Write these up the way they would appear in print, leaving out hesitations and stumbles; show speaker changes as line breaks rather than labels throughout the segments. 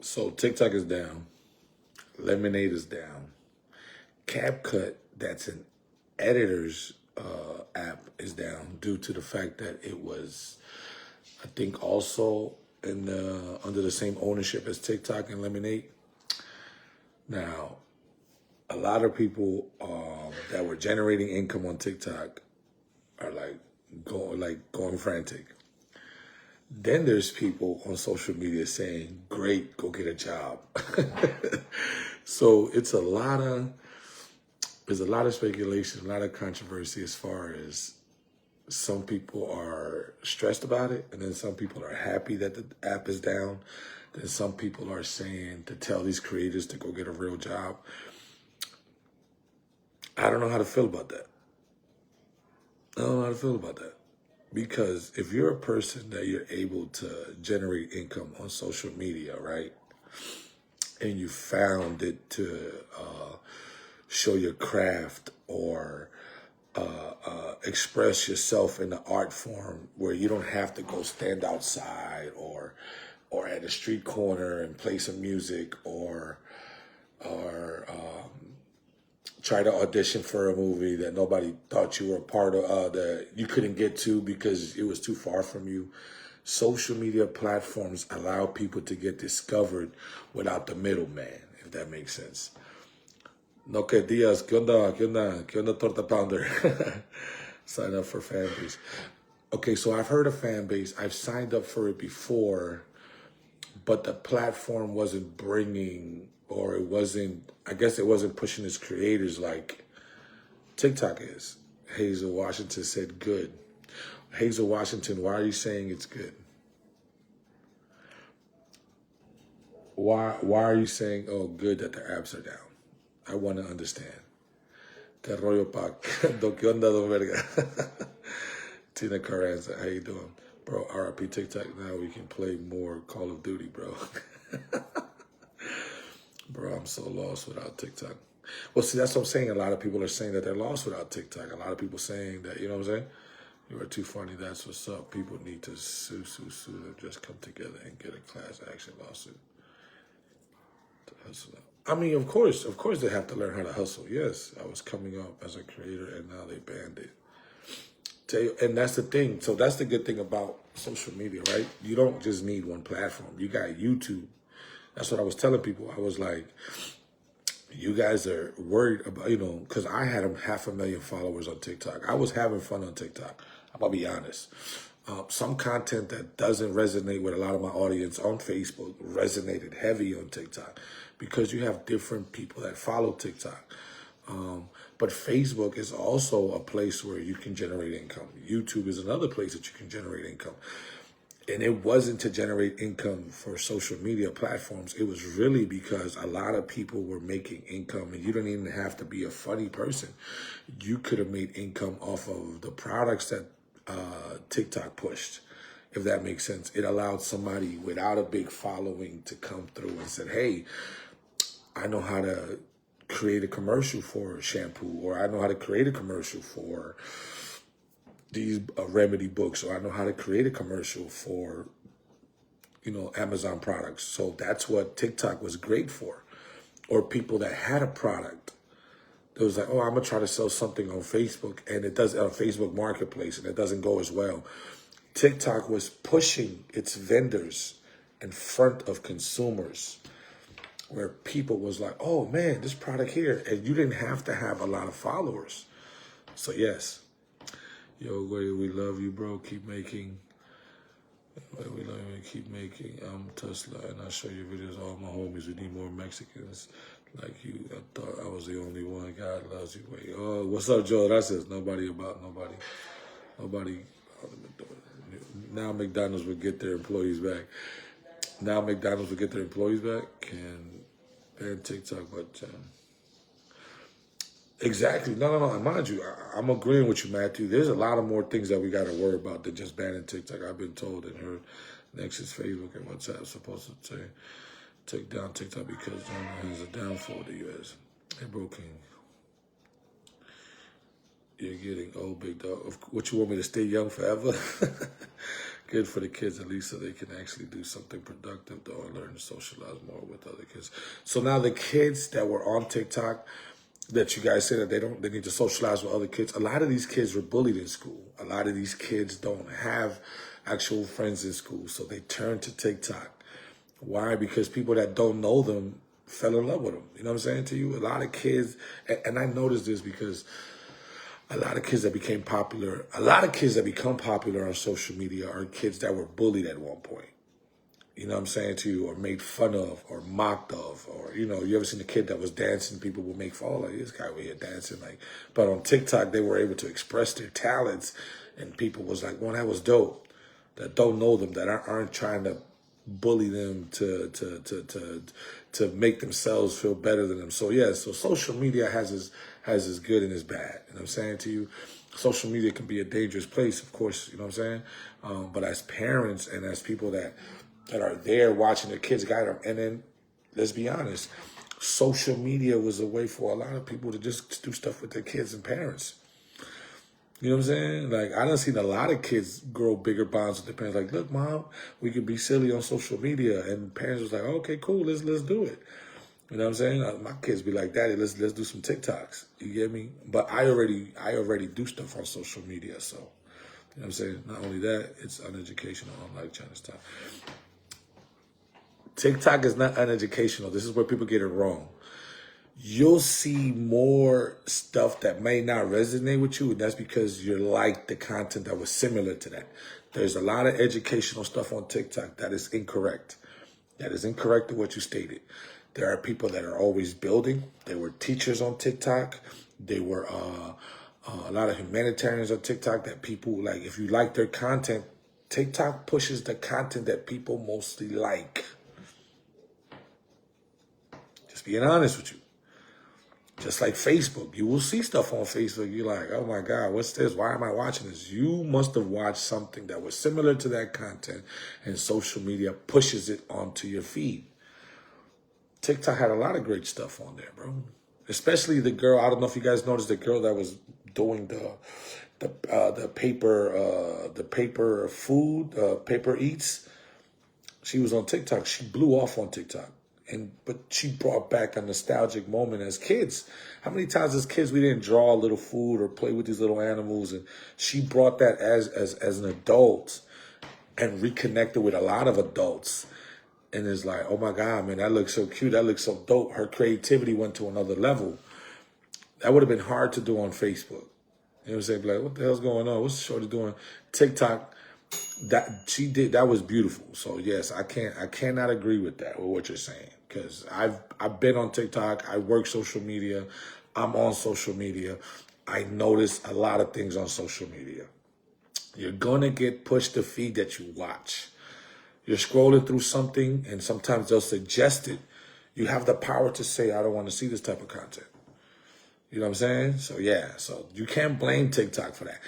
So TikTok is down. Lemonade is down. CapCut, that's an editor's app, is down due to the fact that it was, I think, also in under the same ownership as TikTok and Lemonade. Now, a lot of people that were generating income on TikTok are going frantic. Then there's people on social media saying, "Great, go get a job." So there's a lot of speculation, a lot of controversy as far as some people are stressed about it, and then some people are happy that the app is down. Then some people are saying to tell these creators to go get a real job. I don't know how to feel about that. I don't know how to feel about that. Because if you're a person that you're able to generate income on social media, right, and you found it to show your craft or express yourself in the art form where you don't have to go stand outside or at a street corner and play some music or try to audition for a movie that nobody thought you were a part of, that you couldn't get to because it was too far from you. Social media platforms allow people to get discovered without the middleman, if that makes sense. No, que días, ¿qué onda, qué onda, qué onda, torta pounder? Sign up for fan base. Okay, so I've heard of fan base. I've signed up for it before, but the platform wasn't bringing, or it wasn't, I guess it wasn't pushing its creators like TikTok is. Hazel Washington said good. Hazel Washington, why are you saying it's good? Why are you saying, oh, good that the apps are down? I want to understand. Que rollo pa? ¿Qué onda, don verga? Tina Carranza, how you doing? Bro, RIP TikTok, now we can play more Call of Duty, bro. Bro, I'm so lost without TikTok. Well, see, that's what I'm saying. A lot of people are saying that they're lost without TikTok. A lot of people saying that, you know what I'm saying? You are too funny, that's what's up. People need to sue them. Just come together and get a class action lawsuit to hustle out. I mean, of course they have to learn how to hustle. Yes, I was coming up as a creator and now they banned it. And that's the thing. So that's the good thing about social media, right? You don't just need one platform. You got YouTube. That's what I was telling people. I was like, you guys are worried about, because I had 500,000 followers on TikTok. I was having fun on TikTok. I'm going to be honest. Some content that doesn't resonate with a lot of my audience on Facebook resonated heavy on TikTok because you have different people that follow TikTok. But Facebook is also a place where you can generate income. YouTube is another place that you can generate income. And it wasn't to generate income for social media platforms. It was really because a lot of people were making income, and you don't even have to be a funny person. You could have made income off of the products that TikTok pushed, if that makes sense. It allowed somebody without a big following to come through and said, hey, I know how to create a commercial for shampoo, or I know how to create a commercial for these remedy books, or I know how to create a commercial for, Amazon products. So that's what TikTok was great for. Or people that had a product. It was like, oh, I'm gonna try to sell something on Facebook, and it does on Facebook Marketplace, and it doesn't go as well. TikTok was pushing its vendors in front of consumers, where people was like, oh man, this product here, and you didn't have to have a lot of followers. So yes. Yo, we love you, bro. Keep making. We love you. Keep making. Tesla, and I show you videos. All my homies. We need more Mexicans like you. I thought I was the only one. God loves you. Wait. Oh, what's up, Joe? That says nobody about nobody. Nobody. Now McDonald's will get their employees back. Now McDonald's will get their employees back. And ban TikTok, but. Exactly. No. And mind you, I'm agreeing with you, Matthew. There's a lot of more things that we got to worry about than just banning TikTok. I've been told and heard next is Facebook and WhatsApp supposed to take down TikTok because China has a downfall of the U.S. Hey, bro, King. You're getting old, big dog. What, you want me to stay young forever? Good for the kids, at least, so they can actually do something productive, though, and learn to socialize more with other kids. So now the kids that were on TikTok, that you guys say that they need to socialize with other kids. A lot of these kids were bullied in school. A lot of these kids don't have actual friends in school, so they turn to TikTok. Why? Because people that don't know them fell in love with them. You know what I'm saying to you? A lot of kids, and I noticed this because a lot of kids that became popular, a lot of kids that become popular on social media are kids that were bullied at one point. You know what I'm saying to you? Or made fun of, or mocked of, or, you know, you ever seen a kid that was dancing, people will make fun of, like, this guy over here dancing, like, but on TikTok, they were able to express their talents, and people was like, well, that was dope. That don't know them, that aren't trying to bully them to make themselves feel better than them. So yeah, so social media has its good and its bad. You know what I'm saying to you? Social media can be a dangerous place, of course, you know what I'm saying? But as parents and as people that are there watching their kids guide them, and then let's be honest, social media was a way for a lot of people to just do stuff with their kids and parents. You know what I'm saying? Like, I done seen a lot of kids grow bigger bonds with their parents. Like, look, Mom, we could be silly on social media. And parents was like, okay, cool, let's do it. You know what I'm saying? My kids be like, Daddy, let's do some TikToks. You get me? But I already do stuff on social media. So, you know what I'm saying? Not only that, it's uneducational. I don't like China stuff. TikTok is not uneducational. This is where people get it wrong. You'll see more stuff that may not resonate with you, and that's because you like the content that was similar to that. There's a lot of educational stuff on TikTok that is incorrect. That is incorrect to what you stated. There are people that are always building. There were teachers on TikTok. There were a lot of humanitarians on TikTok that people, like, if you like their content, TikTok pushes the content that people mostly like. Just being honest with you. Just like Facebook, you will see stuff on Facebook. You're like, oh my God, what's this? Why am I watching this? You must have watched something that was similar to that content, and social media pushes it onto your feed. TikTok had a lot of great stuff on there, bro. Especially the girl. I don't know if you guys noticed the girl that was doing the paper food, paper eats. She was on TikTok. She blew off on TikTok. But she brought back a nostalgic moment as kids. How many times as kids we didn't draw a little food or play with these little animals? And she brought that as an adult and reconnected with a lot of adults. And it's like, oh my God, man, that looks so cute. That looks so dope. Her creativity went to another level. That would have been hard to do on Facebook. You know what I'm saying? Like, what the hell's going on? What's Shorty doing? TikTok. That she did, that was beautiful. So yes, I cannot agree with that, with what you're saying, because I've been on TikTok. I work social media. I'm on social media. I notice a lot of things on social media. You're gonna get pushed the feed that you watch. You're scrolling through something, and sometimes they'll suggest it. You have the power to say, I don't want to see this type of content. You know what I'm saying? So yeah, so you can't blame TikTok for that.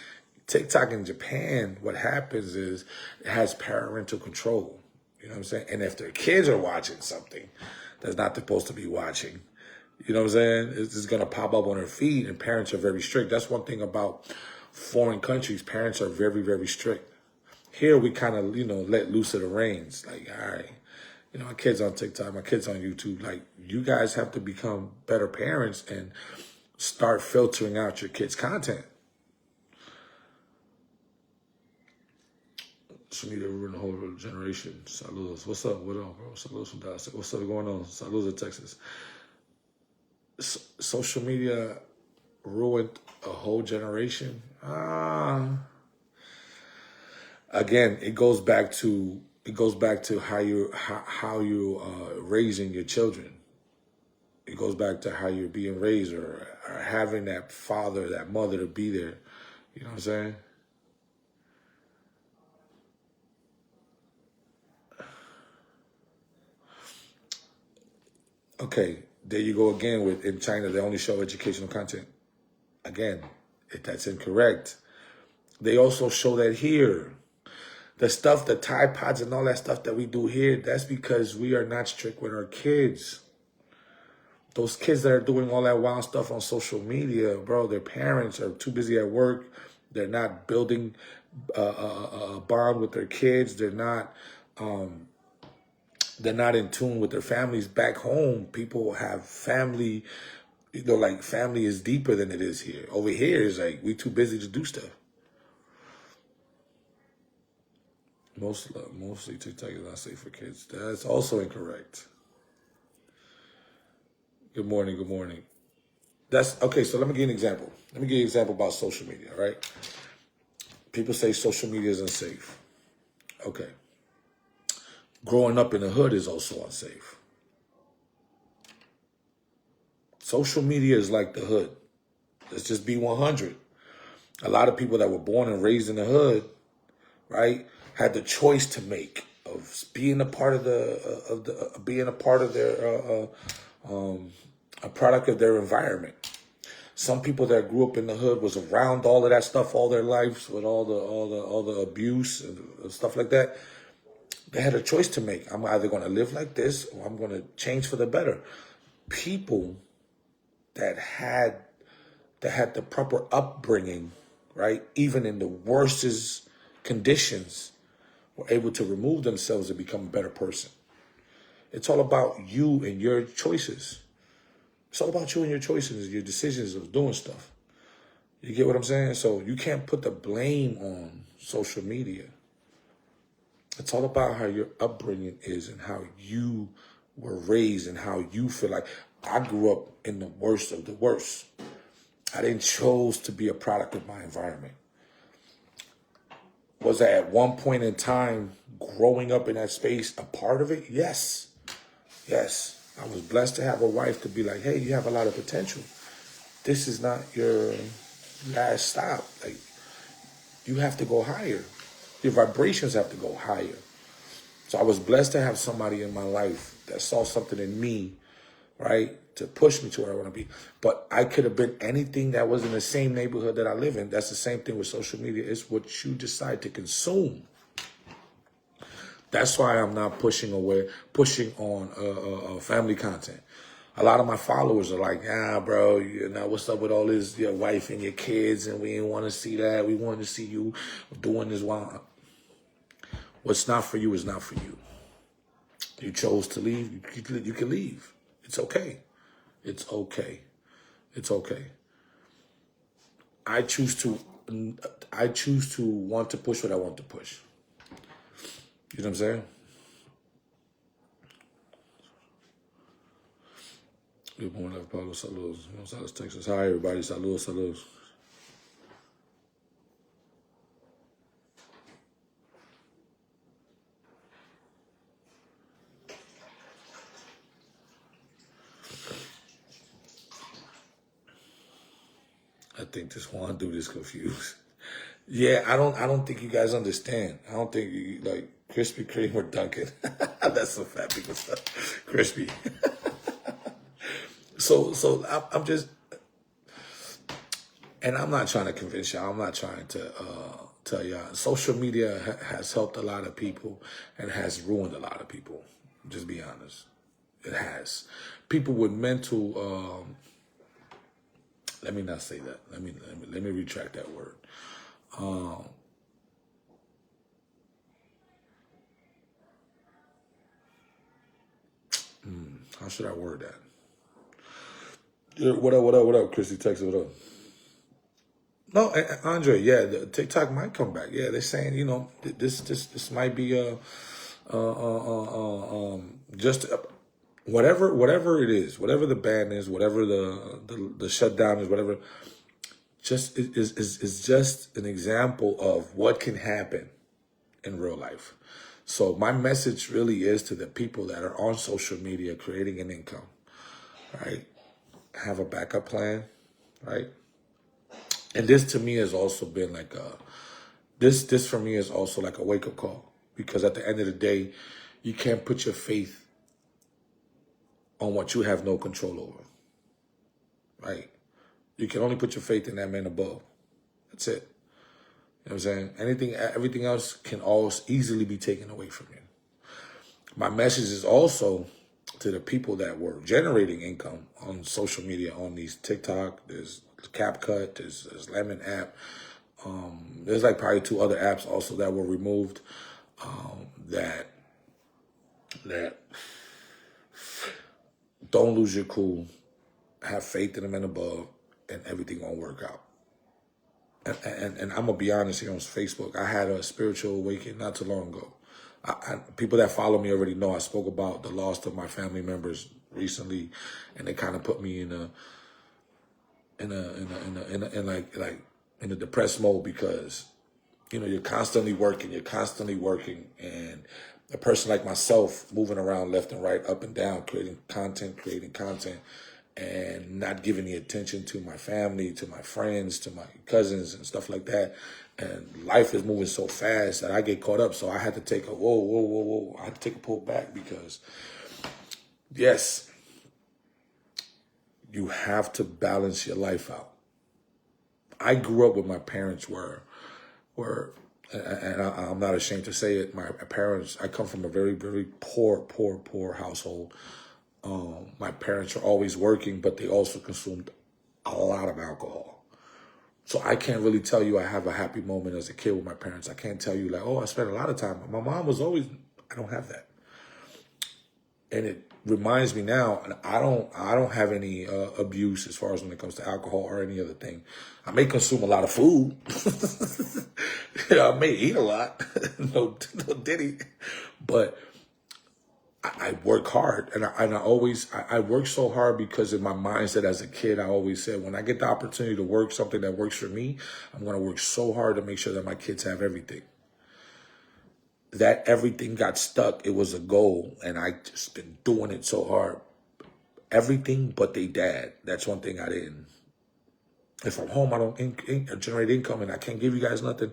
TikTok in Japan, what happens is it has parental control. You know what I'm saying? And if their kids are watching something that's not supposed to be watching, you know what I'm saying? It's just going to pop up on their feed, and parents are very strict. That's one thing about foreign countries. Parents are very, very strict. Here we kind of, let loose of the reins. Like, all right, my kids on TikTok, my kids on YouTube. Like, you guys have to become better parents and start filtering out your kids' content. Social media ruined the whole generation. Saludos. What's up? What up, bro? Saludos from Dallas. What's up going on? Saludos in Texas. Social media ruined a whole generation. Again, it goes back to how you raising your children. It goes back to how you're being raised, or having that father, that mother to be there. You know what I'm saying? Okay, there you go again with, in China, they only show educational content. Again, that's incorrect. They also show that here. The stuff, the Tide Pods and all that stuff that we do here, that's because we are not strict with our kids. Those kids that are doing all that wild stuff on social media, bro, their parents are too busy at work. They're not building bond with their kids. They're not in tune with their families. Back home, people have family. Like family is deeper than it is here. Over here is like we too busy to do stuff. Mostly TikTok is not safe for kids. That's also incorrect. Good morning. Good morning. That's okay. So let me give you an example. Let me give you an example about social media. Right? People say social media is unsafe. Okay. Growing up in the hood is also unsafe. Social media is like the hood. Let's just be 100. A lot of people that were born and raised in the hood, right, had the choice to make of being a part of being a part of their a product of their environment. Some people that grew up in the hood was around all of that stuff all their lives with all the abuse and stuff like that. They had a choice to make. I'm either going to live like this or I'm going to change for the better. People that had the proper upbringing, right, even in the worstest conditions, were able to remove themselves and become a better person. It's all about you and your choices. It's all about you and your choices, your decisions of doing stuff. You get what I'm saying? So you can't put the blame on social media. It's all about how your upbringing is and how you were raised and how you feel like. I grew up in the worst of the worst. I didn't choose to be a product of my environment. Was I at one point in time growing up in that space a part of it? Yes. Yes. I was blessed to have a wife to be like, hey, you have a lot of potential. This is not your last stop. Like, you have to go higher. Your vibrations have to go higher. So I was blessed to have somebody in my life that saw something in me, right, to push me to where I want to be. But I could have been anything that was in the same neighborhood that I live in. That's the same thing with social media. It's what you decide to consume. That's why I'm not pushing on family content. A lot of my followers are like, bro, you know, what's up with all this, your wife and your kids, and we didn't want to see that. We wanted to see you doing this while. What's not for you is not for you. You chose to leave, you can leave. It's okay. It's okay. It's okay. I choose to want to push what I want to push. You know what I'm saying? Good morning, Pablo. Saludos. Gonzales, Texas. Hi, everybody. Saludos, saludos. I think this Juan dude is confused. Yeah, I don't think you guys understand. I don't think you like Krispy Kreme or Dunkin'. That's some fat people stuff. Crispy. So I'm just, and I'm not trying to convince y'all. I'm not trying to tell y'all. Social media has helped a lot of people and has ruined a lot of people. Just be honest. It has. People with mental. Let me not say that. Let me retract that word. How should I word that? Yeah, what up, Chrissy? Texas, what up? No, Andre, yeah, the TikTok might come back. Yeah, they're saying, you know, this might be just whatever it is, whatever the ban is, whatever the shutdown is, whatever, just is just an example of what can happen in real life. So my message really is to the people that are on social media creating an income, right? Have a backup plan, right? And this to me has also been like this for me is also like a wake up call, because at the end of the day, you can't put your faith on what you have no control over, right? You can only put your faith in that man above. That's it. You know what I'm saying? Everything else can always easily be taken away from you. My message is also to the people that were generating income on social media, on these TikTok, there's CapCut, there's Lemon app. There's like probably 2 other apps also that were removed. That don't lose your cool, have faith in them and above, and everything gonna work out. And I'm gonna be honest here on Facebook. I had a spiritual awakening not too long ago. People that follow me already know I spoke about the loss of my family members recently, and it kind of put me in a depressed mode because you're constantly working, and a person like myself moving around left and right, up and down, creating content, and not giving the attention to my family, to my friends, to my cousins and stuff like that. And life is moving so fast that I get caught up. So I had to take a whoa. I had to take a pull back because, yes, you have to balance your life out. I grew up with my parents and I'm not ashamed to say it. My parents, I come from a very, very poor household. My parents are always working, but they also consumed a lot of alcohol. So I can't really tell you I have a happy moment as a kid with my parents. I can't tell you like, oh, I spent a lot of time. My mom was always, I don't have that. And it reminds me now, and I don't have any abuse as far as when it comes to alcohol or any other thing. I may consume a lot of food. I may eat a lot. no diddy. But I work hard, and I work so hard because in my mindset as a kid, I always said, when I get the opportunity to work something that works for me, I'm going to work so hard to make sure that my kids have everything. That everything got stuck. It was a goal, and I just been doing it so hard. Everything but they dad. That's one thing I didn't. If I'm home, I don't generate income, and I can't give you guys nothing.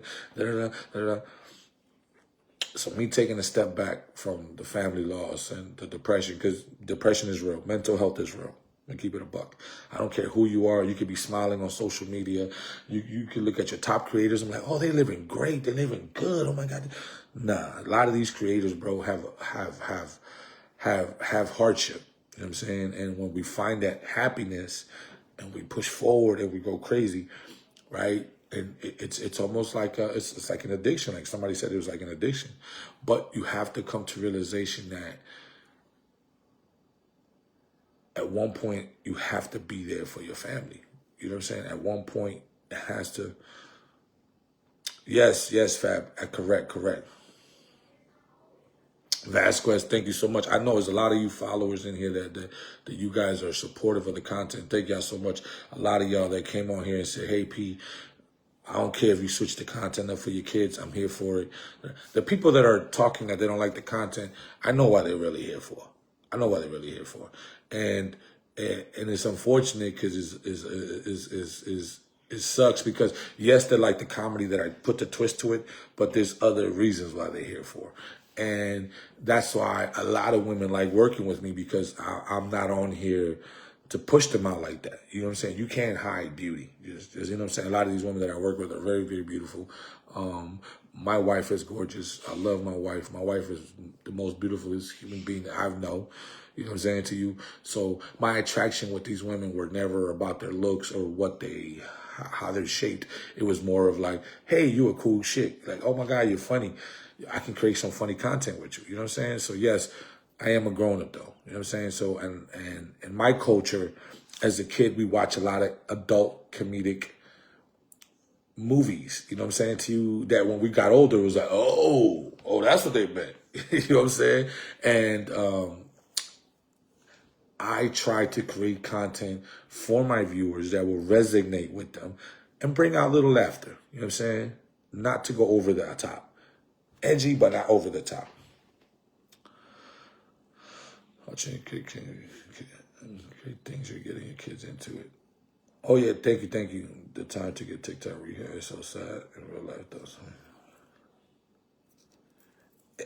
So me taking a step back from the family loss and the depression, because depression is real. Mental health is real. And keep it a buck. I don't care who you are. You could be smiling on social media. You can look at your top creators and be like, oh, they're living great. They're living good. Oh my God. Nah, a lot of these creators, bro, have hardship. You know what I'm saying? And when we find that happiness and we push forward and we go crazy, right? And it's almost like it's like an addiction. Like somebody said, it was like an addiction. But you have to come to realization that at one point you have to be there for your family. You know what I'm saying? At one point it has to. Yes, Fab. Correct. Vasquez, thank you so much. I know there's a lot of you followers in here that you guys are supportive of the content. Thank y'all so much. A lot of y'all that came on here and said, hey, P, I don't care if you switch the content up for your kids. I'm here for it. The people that are talking that they don't like the content, I know why they're really here for. And it's unfortunate because it sucks because, yes, they like the comedy that I put the twist to it, but there's other reasons why they're here for. And that's why a lot of women like working with me because I'm not on here to push them out like that. You know what I'm saying? You can't hide beauty. Just you know what I'm saying? A lot of these women that I work with are very, very beautiful. My wife is gorgeous. I love my wife. My wife is the most beautiful human being that I know. You know what I'm saying to you? So my attraction with these women were never about their looks or how they're shaped. It was more of like, hey, you a cool chick. Like, oh my God, you're funny. I can create some funny content with you. You know what I'm saying? So yes, I am a grown-up though. You know what I'm saying? So and in my culture, as a kid, we watch a lot of adult comedic movies. You know what I'm saying to you? That when we got older, it was like, oh, that's what they meant. You know what I'm saying? And I try to create content for my viewers that will resonate with them and bring out a little laughter. You know what I'm saying? Not to go over the top. Edgy, but not over the top. Great things you're getting your kids into it. Oh yeah, thank you. The time to get TikTok rehab is so sad in real life though.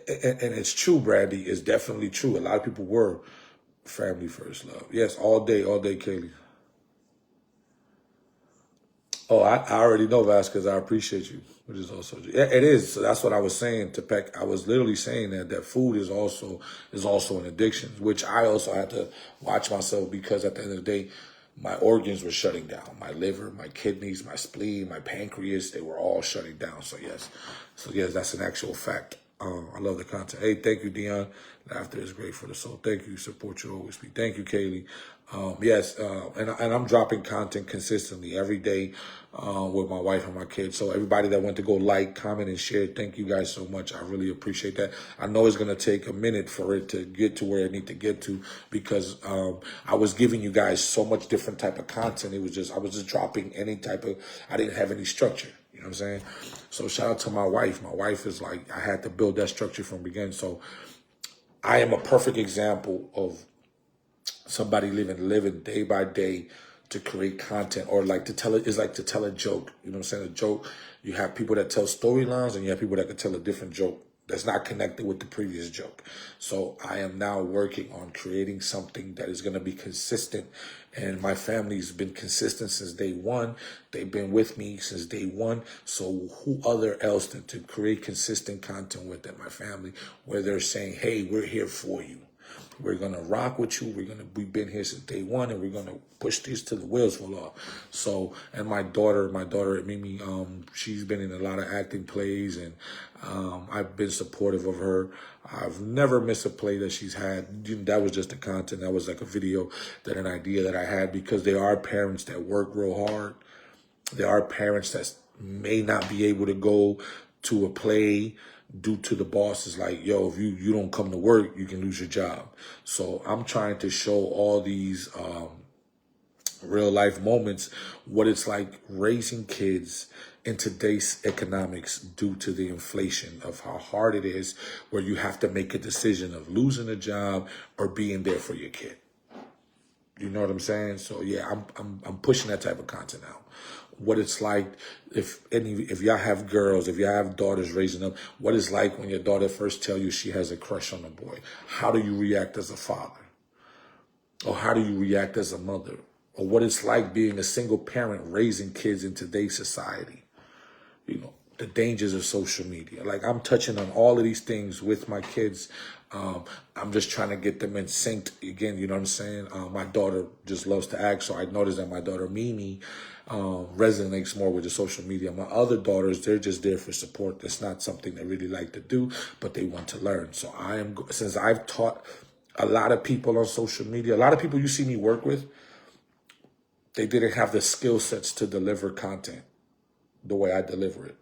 And it's true, Brandy. It's definitely true. A lot of people were family first love. Yes, all day, Kaylee. Oh, I already know, Vasquez. I appreciate you, which is also yeah, it is. So that's what I was saying to Peck. I was literally saying that food is also an addiction, which I also had to watch myself because at the end of the day, my organs were shutting down. My liver, my kidneys, my spleen, my pancreas, they were all shutting down. So yes, that's an actual fact. I love the content. Hey, thank you, Dion. Laughter is great for the soul. Thank you. Support you always be. Thank you, Kaylee. Yes, and I'm dropping content consistently every day with my wife and my kids. So everybody that went to go like, comment, and share, thank you guys so much. I really appreciate that. I know it's going to take a minute for it to get to where I need to get to because I was giving you guys so much different type of content. I was just dropping any type of, I didn't have any structure. You know what I'm saying? So shout out to my wife. My wife is like, I had to build that structure from the beginning. So I am a perfect example of somebody living day by day to create content, or like to tell it is like to tell a joke. You know what I'm saying? A joke. You have people that tell storylines and you have people that can tell a different joke that's not connected with the previous joke. So I am now working on creating something that is going to be consistent. And my family's been consistent since day one. They've been with me since day one. So who other else than to create consistent content with them, my family, where they're saying, hey, we're here for you. We're going to rock with you. We've been here since day one, and we're going to push these till the wheels fall off. So, and my daughter Mimi, she's been in a lot of acting plays, and I've been supportive of her. I've never missed a play that she's had. That was just the content. That was like a video, an idea that I had, because there are parents that work real hard. There are parents that may not be able to go to a play due to the boss is like, yo, if you don't come to work, you can lose your job. So I'm trying to show all these real life moments, what it's like raising kids in today's economics due to the inflation of how hard it is, where you have to make a decision of losing a job or being there for your kid. You know what I'm saying? So yeah, I'm pushing that type of content out. What it's like if y'all have girls, if y'all have daughters raising up, what it's like when your daughter first tell you she has a crush on a boy. How do you react as a father? Or how do you react as a mother? Or what it's like being a single parent raising kids in today's society. You know, the dangers of social media. Like, I'm touching on all of these things with my kids. I'm just trying to get them in sync again. You know what I'm saying? My daughter just loves to act. So I noticed that my daughter, Mimi, resonates more with the social media. My other daughters, they're just there for support. That's not something they really like to do, but they want to learn. So since I've taught a lot of people on social media, a lot of people you see me work with, they didn't have the skill sets to deliver content the way I deliver it.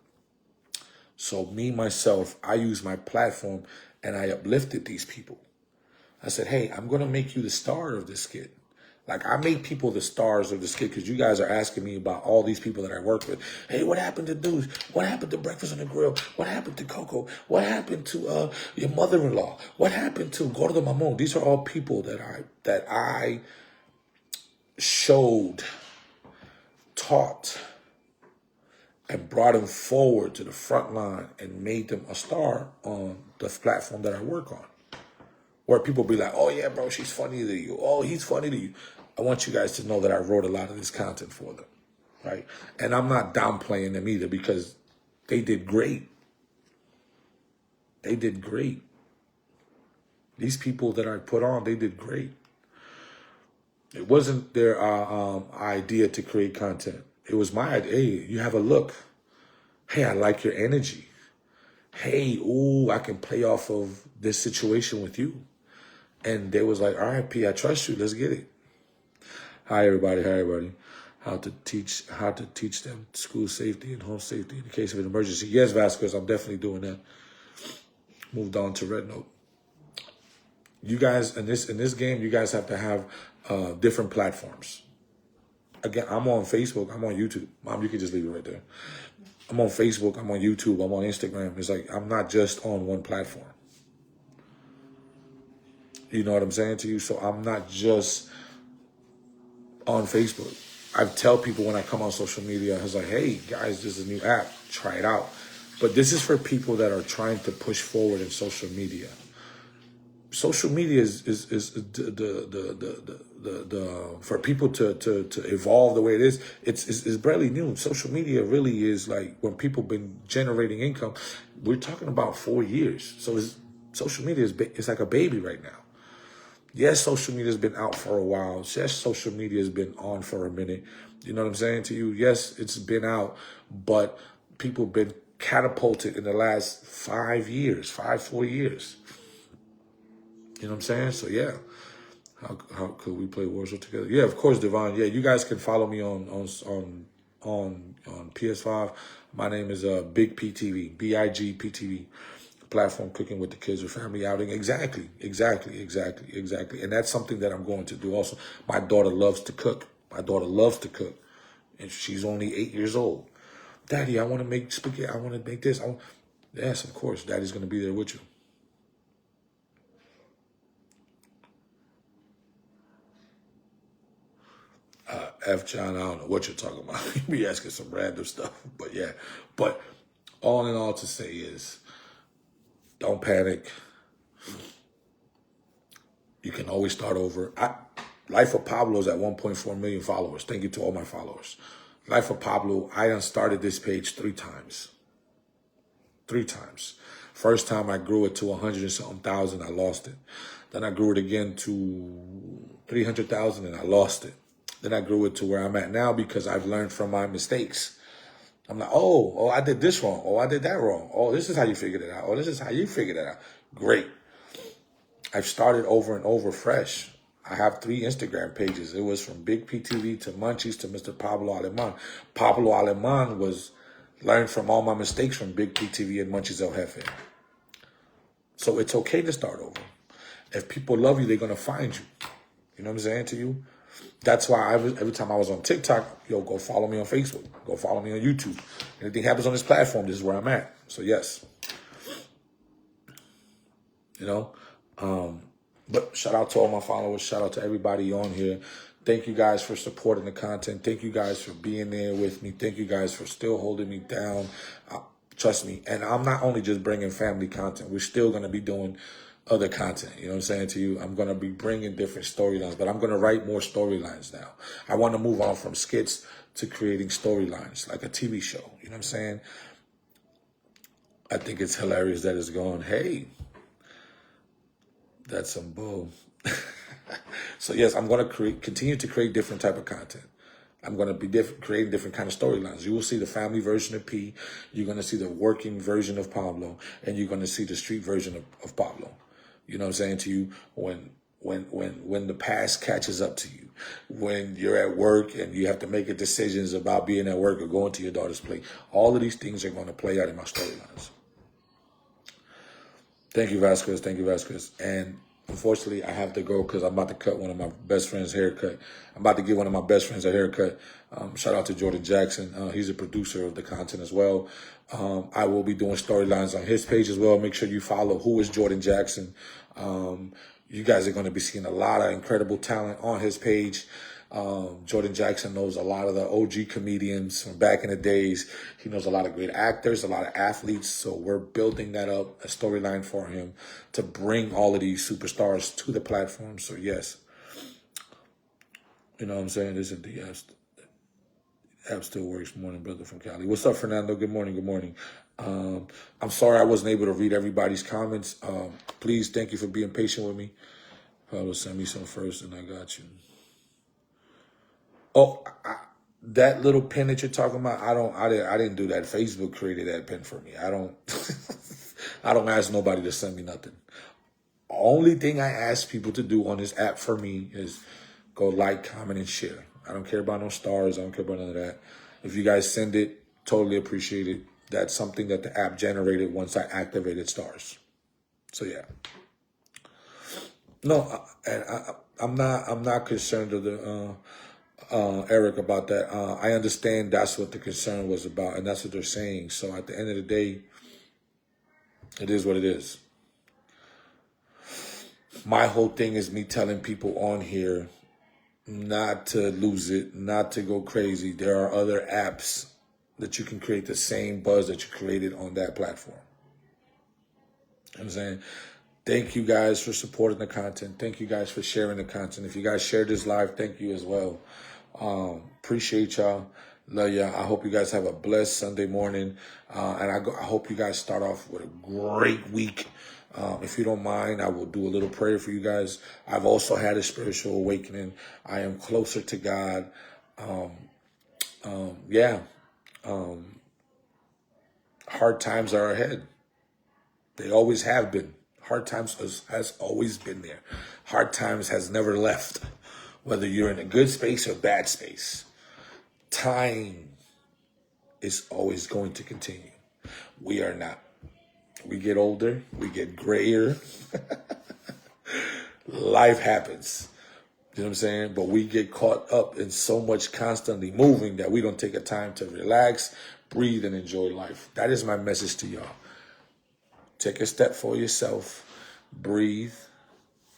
So me, myself, I use my platform and I uplifted these people. I said, hey, I'm going to make you the star of this skit. Like, I made people the stars of the skit because you guys are asking me about all these people that I work with. Hey, what happened to Deuce? What happened to Breakfast on the Grill? What happened to Coco? What happened to your mother-in-law? What happened to Gordo Mamon? These are all people that I showed, taught, and brought them forward to the front line and made them a star on the platform that I work on. Where people be like, oh yeah, bro, she's funny to you. Oh, he's funny to you. I want you guys to know that I wrote a lot of this content for them, right? And I'm not downplaying them either, because they did great. They did great. These people that I put on, they did great. It wasn't their idea to create content. It was my idea. Hey, you have a look. Hey, I like your energy. Hey, ooh, I can play off of this situation with you. And they was like, all right, P, I trust you. Let's get it. Hi, everybody. Hi, everybody. How to teach them school safety and home safety in the case of an emergency. Yes, Vasquez, I'm definitely doing that. Moved on to Red Note. You guys, in this game, you guys have to have different platforms. Again, I'm on Facebook. I'm on YouTube. Mom, you can just leave it right there. I'm on Facebook. I'm on YouTube. I'm on Instagram. It's like, I'm not just on one platform. You know what I'm saying to you? So I'm not just on Facebook. I tell people when I come on social media, I was like, hey, guys, this is a new app. Try it out. But this is for people that are trying to push forward in social media. Social media is for people to evolve the way it is. It's barely new. Social media really is like when people been generating income. We're talking about 4 years. So social media is like a baby right now. Yes, social media's been out for a while. Yes, social media has been on for a minute. You know what I'm saying to you? Yes, it's been out, but people been catapulted in the last 5 years, 4 years. You know what I'm saying? So yeah. How could we play Warzone together? Yeah, of course, Devon. Yeah, you guys can follow me on PS5. My name is Big PTV, BIG platform cooking with the kids or family outing. Exactly. And that's something that I'm going to do also. My daughter loves to cook. And she's only 8 years old. Daddy, I want to make spaghetti. I want to make this. Yes, of course, Daddy's going to be there with you. F. John, I don't know what you're talking about. You be asking some random stuff, but yeah. But all in all, to say is, don't panic. You can always start over. Life of Pablo is at 1.4 million followers. Thank you to all my followers. Life of Pablo, I done started this page 3 times. 3 times. First time I grew it to 100 and something thousand, I lost it. Then I grew it again to 300,000 and I lost it. Then I grew it to where I'm at now because I've learned from my mistakes. I'm like, oh, I did this wrong. Oh, I did that wrong. Oh, this is how you figured it out. Oh, this is how you figured it out. Great. I've started over and over fresh. I have 3 Instagram pages. It was from Big PTV to Munchies to Mr. Pablo Aleman. Pablo Aleman was learned from all my mistakes from Big PTV and Munchies El Jefe. So it's okay to start over. If people love you, they're going to find you. You know what I'm saying to you? That's why every time I was on TikTok, go follow me on Facebook. Go follow me on YouTube. Anything happens on this platform, this is where I'm at. So yes. You know? But shout out to all my followers. Shout out to everybody on here. Thank you guys for supporting the content. Thank you guys for being there with me. Thank you guys for still holding me down. Trust me. And I'm not only just bringing family content. We're still going to be doing other content. You know what I'm saying to you? I'm going to be bringing different storylines, but I'm going to write more storylines now. I want to move on from skits to creating storylines, like a TV show. You know what I'm saying? I think it's hilarious that it's going, hey, that's some bull. So yes, I'm going to continue to create different type of content. I'm going to be creating different kind of storylines. You will see the family version of P. You're going to see the working version of Pablo, and you're going to see the street version of Pablo. You know what I'm saying to you? When the past catches up to you, when you're at work and you have to make decisions about being at work or going to your daughter's play, all of these things are going to play out in my storylines. Thank you, Vasquez. Thank you, Vasquez. And unfortunately, I have to go because I'm about to cut one of my best friend's haircut. I'm about to give one of my best friends a haircut. Shout out to Jordan Jackson. He's a producer of the content as well. I will be doing storylines on his page as well. Make sure you follow Who is Jordan Jackson. You guys are going to be seeing a lot of incredible talent on his page. Jordan Jackson knows a lot of the OG comedians from back in the days. He knows a lot of great actors, a lot of athletes. So we're building that up, a storyline for him to bring all of these superstars to the platform. So yes, you know what I'm saying? This is the app still works. Morning, brother from Cali. What's up, Fernando? Good morning. Good morning. I'm sorry I wasn't able to read everybody's comments. Please, thank you for being patient with me. Pablo, send me some first, and I got you. Oh, that little pin that you're talking about, I didn't do that. Facebook created that pin for me. I don't ask nobody to send me nothing. Only thing I ask people to do on this app for me is go like, comment, and share. I don't care about no stars. I don't care about none of that. If you guys send it, totally appreciate it. That's something that the app generated once I activated stars. So yeah. No, I'm not concerned of the Eric about that. I understand that's what the concern was about, and that's what they're saying. So at the end of the day, it is what it is. My whole thing is me telling people on here not to lose it, not to go crazy. There are other apps that you can create the same buzz that you created on that platform. You know what I'm saying? Thank you guys for supporting the content. Thank you guys for sharing the content. If you guys shared this live, thank you as well. Appreciate y'all. Love y'all. I hope you guys have a blessed Sunday morning. And I hope you guys start off with a great week. If you don't mind, I will do a little prayer for you guys. I've also had a spiritual awakening. I am closer to God. Yeah. Hard times are ahead. They always have been. Hard times has always been there. Hard times has never left. Whether you're in a good space or bad space, time is always going to continue. We are not. We get older, we get grayer. Life happens. You know what I'm saying? But we get caught up in so much constantly moving that we don't take a time to relax, breathe, and enjoy life. That is my message to y'all. Take a step for yourself, breathe,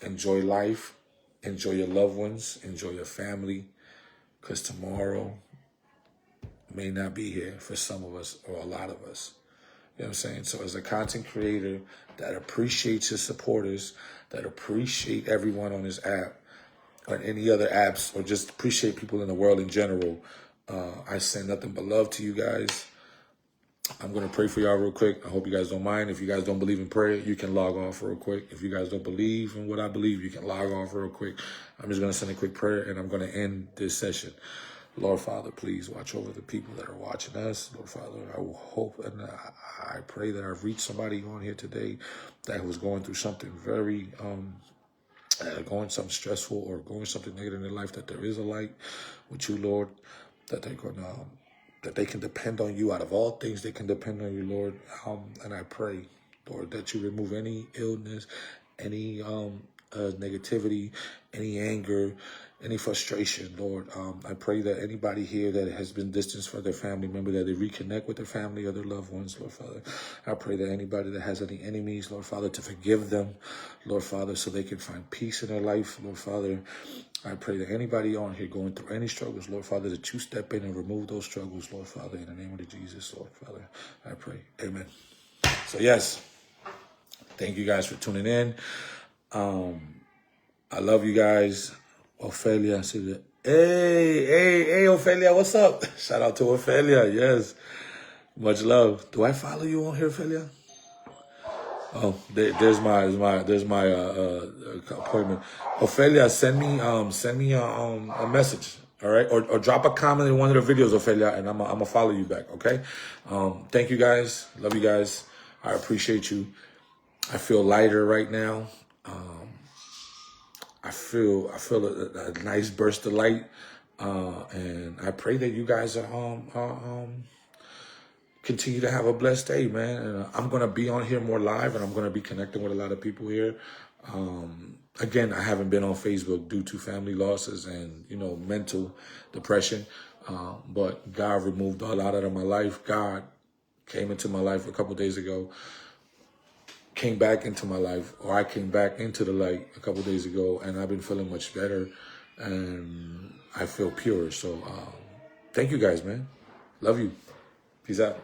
enjoy life, enjoy your loved ones, enjoy your family, because tomorrow may not be here for some of us or a lot of us. You know what I'm saying? So as a content creator that appreciates his supporters, that appreciate everyone on his app, on any other apps, or just appreciate people in the world in general, I send nothing but love to you guys. I'm going to pray for y'all real quick. I hope you guys don't mind. If you guys don't believe in prayer, you can log off real quick. If you guys don't believe in what I believe, you can log off real quick. I'm just going to send a quick prayer, and I'm going to end this session. Lord Father, please watch over the people that are watching us. Lord Father, I will hope and I pray that I've reached somebody on here today that was going through something very, going something stressful or going something negative in their life, that there is a light with you, Lord, that they're going to, that they can depend on you. Out of all things, they can depend on you, Lord. And I pray, Lord, that you remove any illness, any negativity, any anger, any frustration, Lord. I pray that anybody here that has been distanced from their family member, that they reconnect with their family or their loved ones, Lord Father. I pray that anybody that has any enemies, Lord Father, to forgive them, Lord Father, so they can find peace in their life, Lord Father. I pray that anybody on here going through any struggles, Lord Father, that you step in and remove those struggles, Lord Father, in the name of Jesus, Lord Father. I pray. Amen. So yes, thank you guys for tuning in. I love you guys. Ophelia, I see that. Hey, Ophelia, what's up? Shout out to Ophelia, yes. Much love. Do I follow you on here, Ophelia? Oh, there's my appointment. Ophelia, send me a message, all right, or drop a comment in one of the videos, Ophelia, and I'm gonna follow you back, okay? Thank you guys, love you guys. I appreciate you. I feel lighter right now. I feel a nice burst of light, and I pray that you guys are continue to have a blessed day, man. And I'm going to be on here more live, and I'm going to be connecting with a lot of people here. Again, I haven't been on Facebook due to family losses and, mental depression. But God removed a lot out of my life. God came into my life a couple of days ago, came back into my life, or I came back into the light a couple of days ago, and I've been feeling much better, and I feel pure. So thank you guys, man. Love you. Peace out.